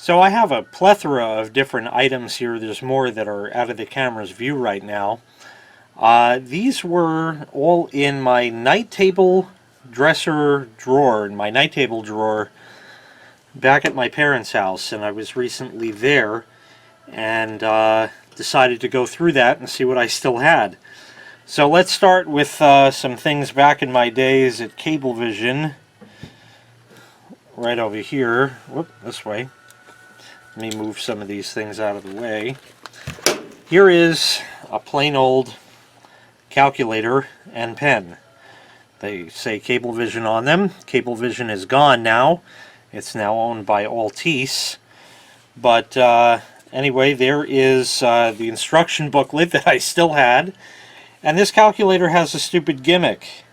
So I have a plethora of different items here. There's more that are out of the camera's view right now. These were all in my night table dresser drawer, in my night table drawer back at my parents' house, and I was recently there and decided to go through that and see what I still had. So let's start with some things back in my days at Cablevision. Right over here. Whoop, this way. Let me move some of these things out of the way. Here is a plain old calculator and pen. They say Cablevision on them. Cablevision is gone now. It's now owned by Altice. But anyway, there is the instruction booklet that I still had. And this calculator has a stupid gimmick.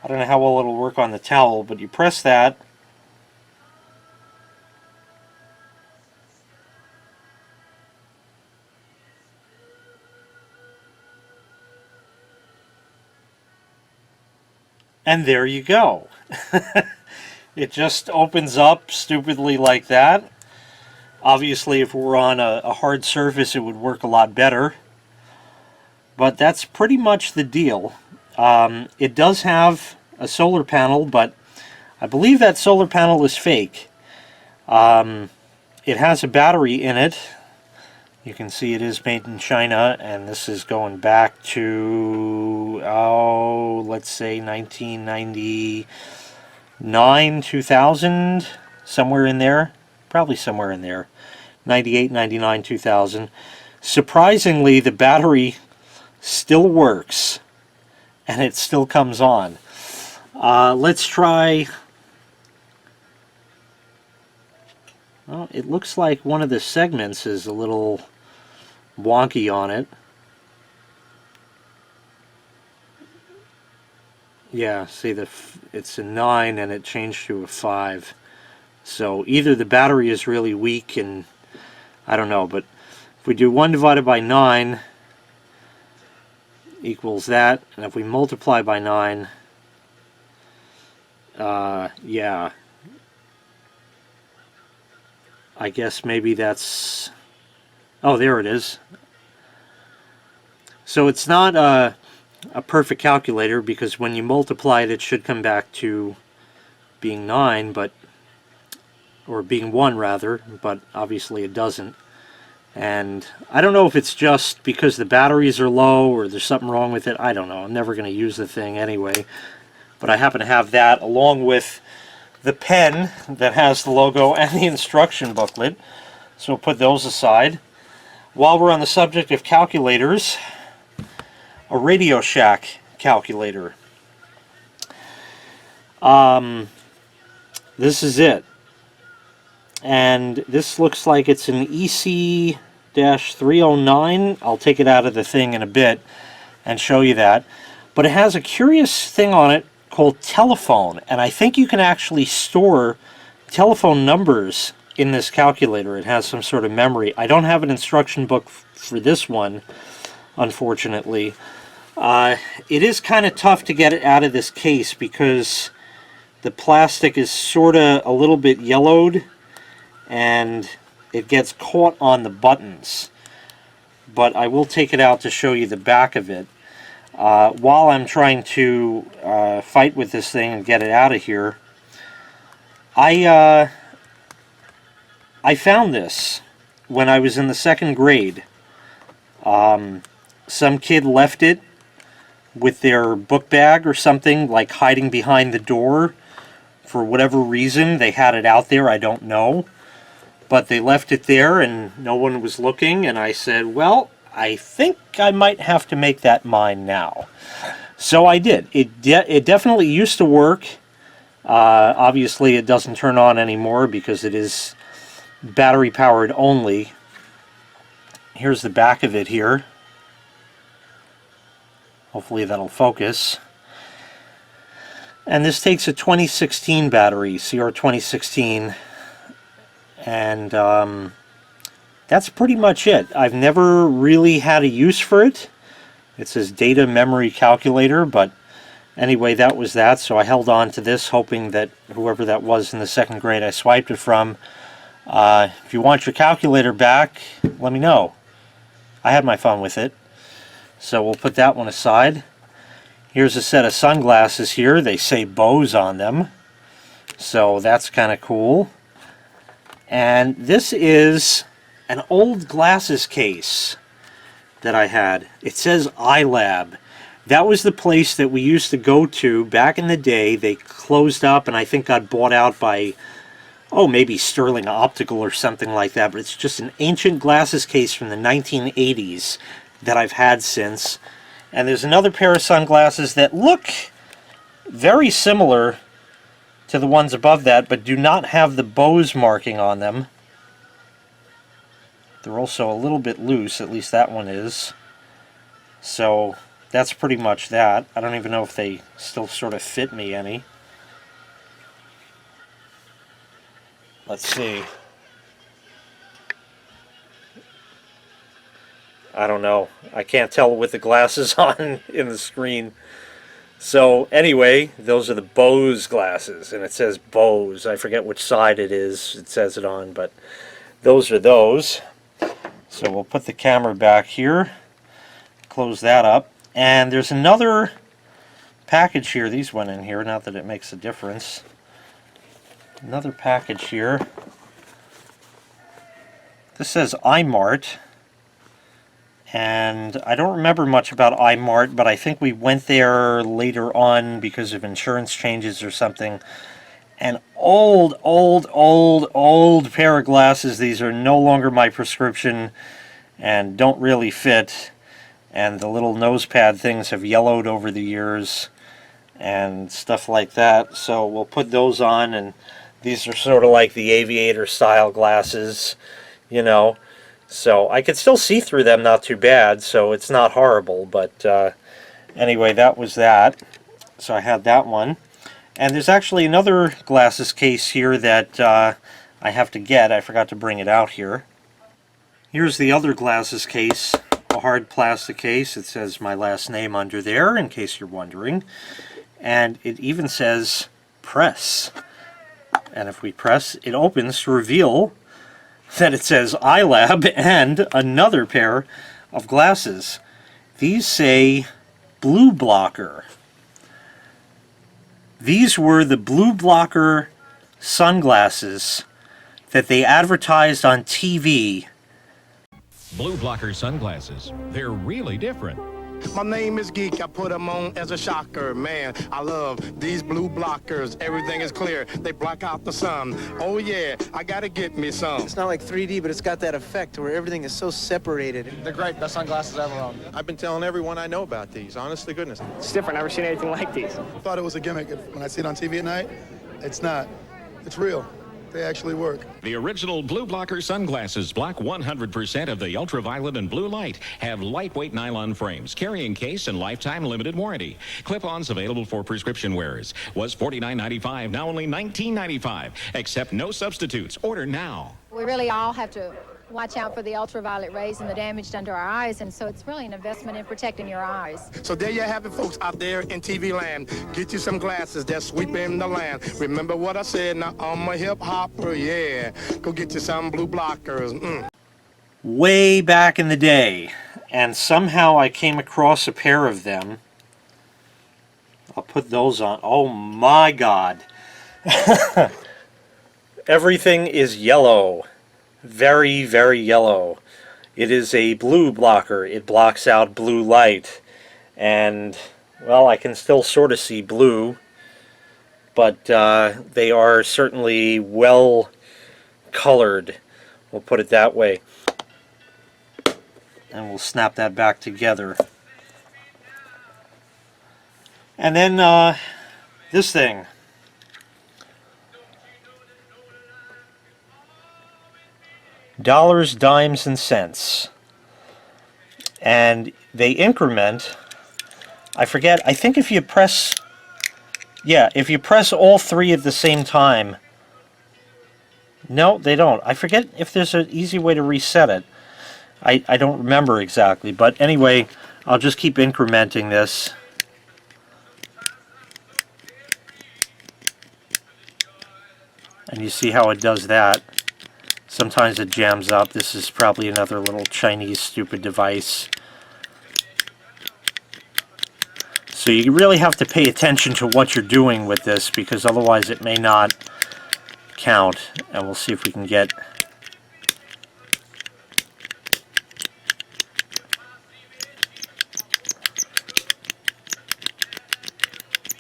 I don't know how well it'll work on the towel, but you press that. And there you go. It just opens up stupidly like that. Obviously, if it were on a hard surface, it would work a lot better. But that's pretty much the deal. It does have a solar panel, but I believe that solar panel is fake. It has a battery in it. You can see it is made in China, and this is going back to, let's say 1999, 2000, somewhere in there. Probably somewhere in there. 98, 99, 2000. Surprisingly, the battery still works, and it still comes on. Let's try... Well, it looks like one of the segments is a little wonky on it. Yeah, see, it's a 9 and it changed to a 5. So either the battery is really weak, and I don't know, but if we do 1 divided by 9 equals that, and if we multiply by 9, yeah, I guess maybe that's... Oh, there it is. So it's not a perfect calculator, because when you multiply it, it should come back to being 9, but... or being 1 rather, but obviously it doesn't. And I don't know if it's just because the batteries are low or there's something wrong with it. I don't know. I'm never going to use the thing anyway. But I happen to have that along with the pen that has the logo and the instruction booklet. So we'll put those aside. While we're on the subject of calculators, a Radio Shack calculator. This is it. And this looks like it's an EC-309. I'll take it out of the thing in a bit and show you that. But it has a curious thing on it called telephone, and I think you can actually store telephone numbers in this calculator. It has some sort of memory. I don't have an instruction book for this one, unfortunately. It is kind of tough to get it out of this case because the plastic is sort of a little bit yellowed and it gets caught on the buttons. But I will take it out to show you the back of it. While I'm trying to fight with this thing and get it out of here, I found this when I was in the 2nd grade. Some kid left it with their book bag or something, like hiding behind the door. For whatever reason, they had it out there, I don't know. But they left it there and no one was looking, and I said, well, I think I might have to make that mine now. So I did. It definitely used to work. Obviously it doesn't turn on anymore because it is battery powered only. Here's the back of it here. Hopefully that'll focus. And this takes a 2016 battery, CR 2016. And that's pretty much it. I've never really had a use for it. It says data memory calculator, but anyway, that was that. So I held on to this, hoping that whoever that was in the 2nd grade I swiped it from If you want your calculator back, let me know. I had my fun with it. So we'll put that one aside. Here's a set of sunglasses here. They say Bose on them. So that's kind of cool. And this is an old glasses case that I had. It says iLab. That was the place that we used to go to back in the day. They closed up and I think got bought out by, oh, maybe Sterling Optical or something like that. But it's just an ancient glasses case from the 1980s that I've had since. And there's another pair of sunglasses that look very similar to the ones above that, but do not have the Bose marking on them. They're also a little bit loose, at least that one is. So that's pretty much that. I don't even know if they still sort of fit me any. Let's see. I don't know. I can't tell with the glasses on in the screen. So anyway, those are the Bose glasses, and it says Bose. I forget which side it is. It says it on, but those are those. So we'll put the camera back here, close that up, and there's another package here. These went in here, not that it makes a difference. Another package here. This says iMart. And I don't remember much about iMart, but I think we went there later on because of insurance changes or something. An old pair of glasses. These are no longer my prescription and don't really fit. And the little nose pad things have yellowed over the years and stuff like that. So we'll put those on, and these are sort of like the aviator style glasses, you know. So I could still see through them not too bad, so it's not horrible. But anyway, that was that. So I had that one. And there's actually another glasses case here that I have to get. I forgot to bring it out here. Here's the other glasses case, a hard plastic case. It says my last name under there, in case you're wondering. And it even says press. And if we press, it opens to reveal that it says iLab and another pair of glasses. These say Blue Blocker. These were the Blue Blocker sunglasses that they advertised on TV. Blue Blocker sunglasses. They're really different. My name is Geek. I put them on as a shocker. Man, I love these blue blockers. Everything is clear. They block out the sun. Oh yeah, I gotta get me some. It's not like 3D, but it's got that effect where everything is so separated. They're great. Best sunglasses I've ever owned. I've been telling everyone I know about these, honest to goodness. It's different. Never seen anything like these. I thought it was a gimmick. When I see it on TV at night, it's not. It's real. They actually work. The original Blue Blocker sunglasses block 100% of the ultraviolet and blue light, have lightweight nylon frames, carrying case, and lifetime limited warranty. Clip-ons available for prescription wearers. Was $49.95, now only $19.95. Accept no substitutes. Order now. We really all have to watch out for the ultraviolet rays and the damage done to our eyes, and so it's really an investment in protecting your eyes. So there you have it, folks, out there in TV land. Get you some glasses that's sweeping the land. Remember what I said, now I'm a hip hopper, yeah. Go get you some blue blockers. Way back in the day, and somehow I came across a pair of them. I'll put those on. Oh my God. Everything is yellow. Very, very yellow. It is a blue blocker. It blocks out blue light. And, well, I can still sort of see blue. But they are certainly well colored. We'll put it that way. And we'll snap that back together. And then this thing. Dollars, dimes, and cents. And they increment. I forget. I think if you press... Yeah, if you press all three at the same time... No, they don't. I forget if there's an easy way to reset it. I don't remember exactly. But anyway, I'll just keep incrementing this. And you see how it does that. Sometimes it jams up. This is probably another little Chinese stupid device. So you really have to pay attention to what you're doing with this, because otherwise it may not count. And we'll see if we can get...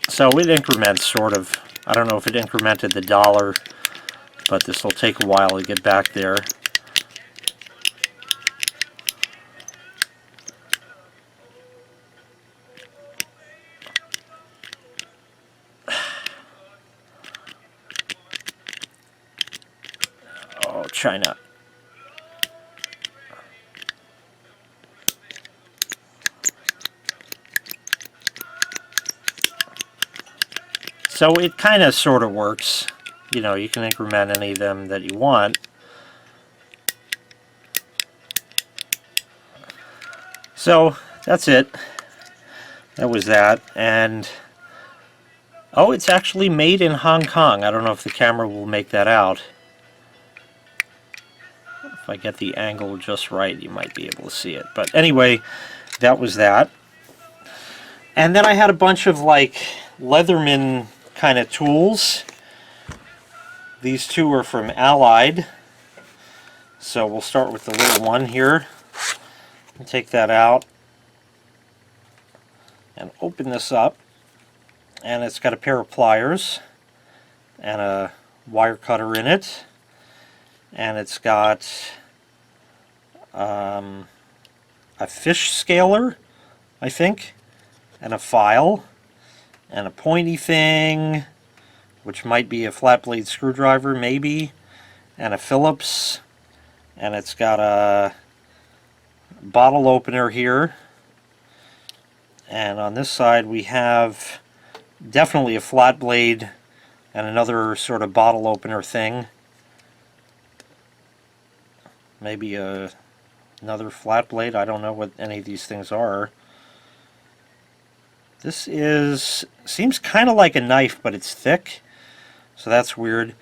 So it increments, sort of. I don't know if it incremented the dollar, but this will take a while to get back there. Oh, China. So it kind of sort of works. You know, you can increment any of them that you want. So that's it. That was that. And oh, it's actually made in Hong Kong. I don't know if the camera will make that out. If I get the angle just right, you might be able to see it. But anyway, that was that. And then I had a bunch of like Leatherman kind of tools. These two are from Allied. So we'll start with the little one here. Take that out and open this up. And it's got a pair of pliers and a wire cutter in it. And it's got a fish scaler, I think, and a file, and a pointy thing, which might be a flat blade screwdriver, maybe, and a Phillips, and it's got a bottle opener here. And on this side we have definitely a flat blade and another sort of bottle opener thing. Maybe another flat blade. I don't know what any of these things are. This seems kind of like a knife, but it's thick, so that's weird.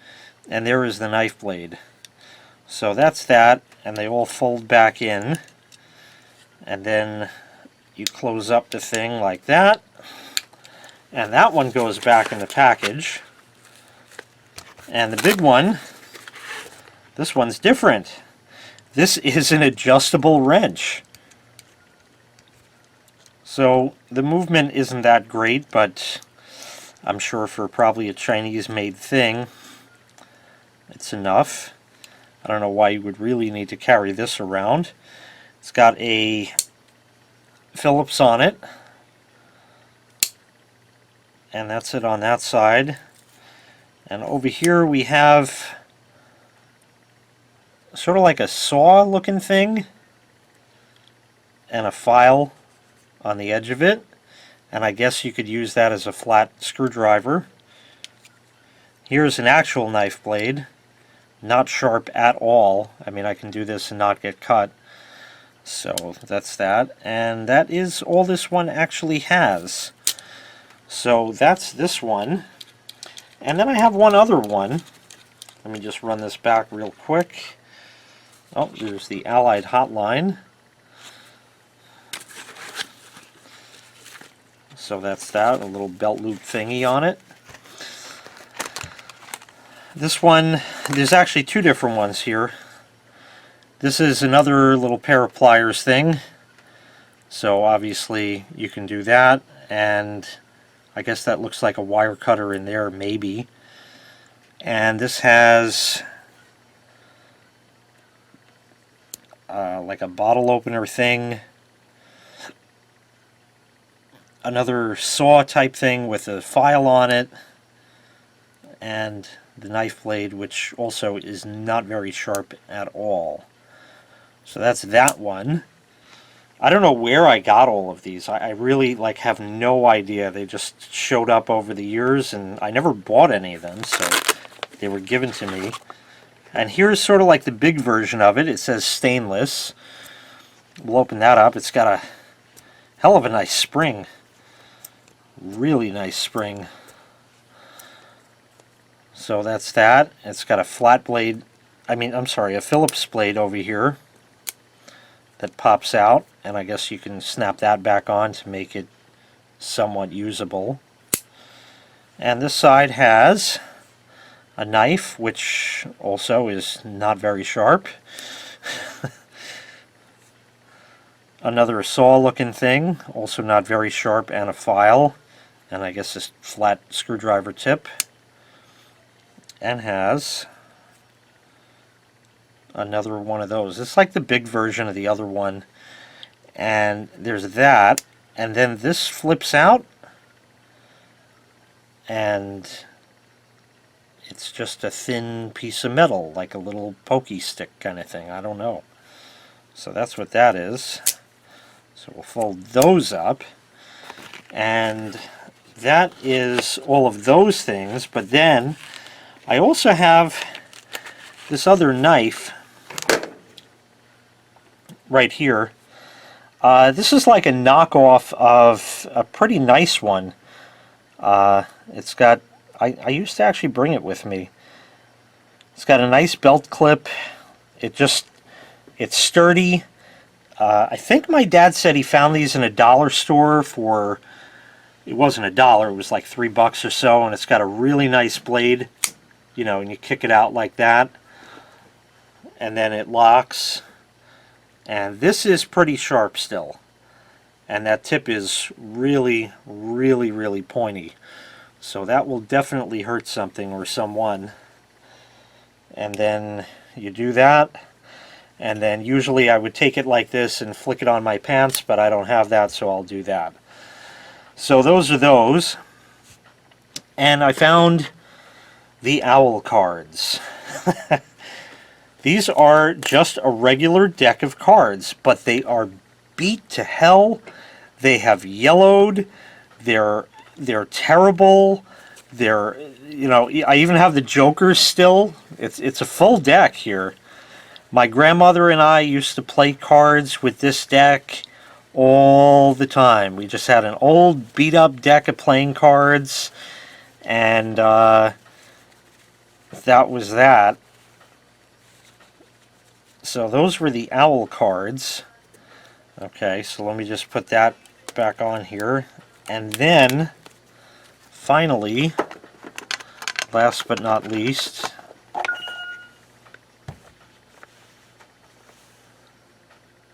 And there is the knife blade. So that's that, and they all fold back in. And then you close up the thing like that. And that one goes back in the package. And the big one, this one's different. This is an adjustable wrench. So the movement isn't that great, but I'm sure for probably a Chinese-made thing, it's enough. I don't know why you would really need to carry this around. It's got a Phillips on it, and that's it on that side. And over here we have sort of like a saw looking thing and a file on the edge of it, and I guess you could use that as a flat screwdriver. Here's an actual knife blade, not sharp at all. I mean, I can do this and not get cut. So that's that, and that is all this one actually has. So that's this one. And then I have one other one. Let me just run this back real quick. Oh, there's the Allied hotline. So that's that, a little belt loop thingy on it. This one, there's actually two different ones here. This is another little pair of pliers thing. So obviously you can do that, and I guess that looks like a wire cutter in there, maybe. And this has like a bottle opener thing. Another saw type thing with a file on it, and the knife blade, which also is not very sharp at all. So that's that one. I don't know where I got all of these. I really have no idea. They just showed up over the years, and I never bought any of them, so they were given to me. And here's sort of like the big version of it. It says stainless. We'll open that up. It's got a hell of a nice spring. Really nice spring. So that's that. It's got a flat blade I'm sorry, a Phillips blade over here that pops out, and I guess you can snap that back on to make it somewhat usable. And this side has a knife, which also is not very sharp. Another saw looking thing, also not very sharp, and a file, and I guess this flat screwdriver tip, and has another one of those. It's like the big version of the other one, and there's that, and then this flips out, and it's just a thin piece of metal, like a little pokey stick kind of thing. I don't know. So that's what that is. So we'll fold those up, and that is all of those things. But then I also have this other knife right here. This is like a knockoff of a pretty nice one. It's got, I used to actually bring it with me. It's got a nice belt clip. It's sturdy. I think my dad said he found these in a dollar store for, it wasn't $1, it was like $3 or so, and it's got a really nice blade, you know, and you kick it out like that, and then it locks. And this is pretty sharp still, and that tip is really, really, really pointy. So that will definitely hurt something or someone. And then you do that. And then usually I would take it like this and flick it on my pants, but I don't have that, so I'll do that. So those are those. And I found the owl cards. These are just a regular deck of cards, but they are beat to hell. They have yellowed. They're terrible. They're, you know, I even have the Jokers still. It's a full deck here. My grandmother and I used to play cards with this deck all the time. We just had an old beat-up deck of playing cards, and that was that. So those were the owl cards. Okay, so let me just put that back on here. And then, finally, last but not least,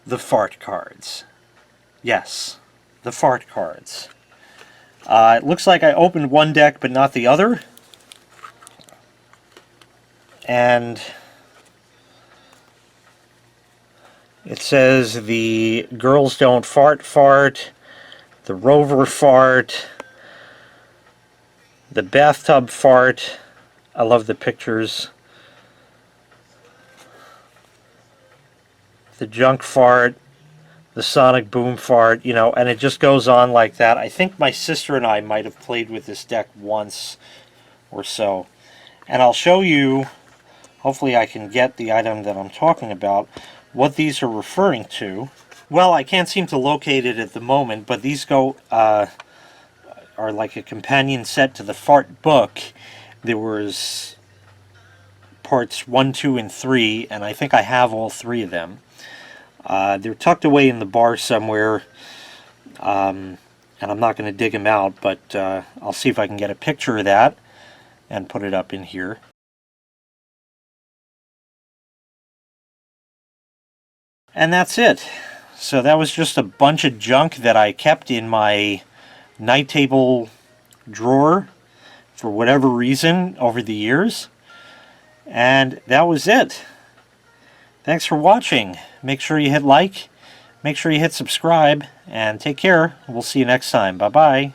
the fart cards. Yes, the fart cards. It looks like I opened one deck but not the other. And it says the girls don't fart fart, the rover fart, the bathtub fart. I love the pictures. The junk fart, the sonic boom fart, you know, and it just goes on like that. I think my sister and I might have played with this deck once or so. And I'll show you, hopefully I can get the item that I'm talking about, what these are referring to. Well, I can't seem to locate it at the moment, but these go are like a companion set to the fart book. There was parts 1, 2, and 3, and I think I have all 3 of them. They're tucked away in the bar somewhere, and I'm not going to dig them out, but I'll see if I can get a picture of that and put it up in here. And that's it. So that was just a bunch of junk that I kept in my night table drawer for whatever reason over the years. And that was it. Thanks for watching. Make sure you hit like, make sure you hit subscribe, and take care. We'll see you next time. Bye-bye.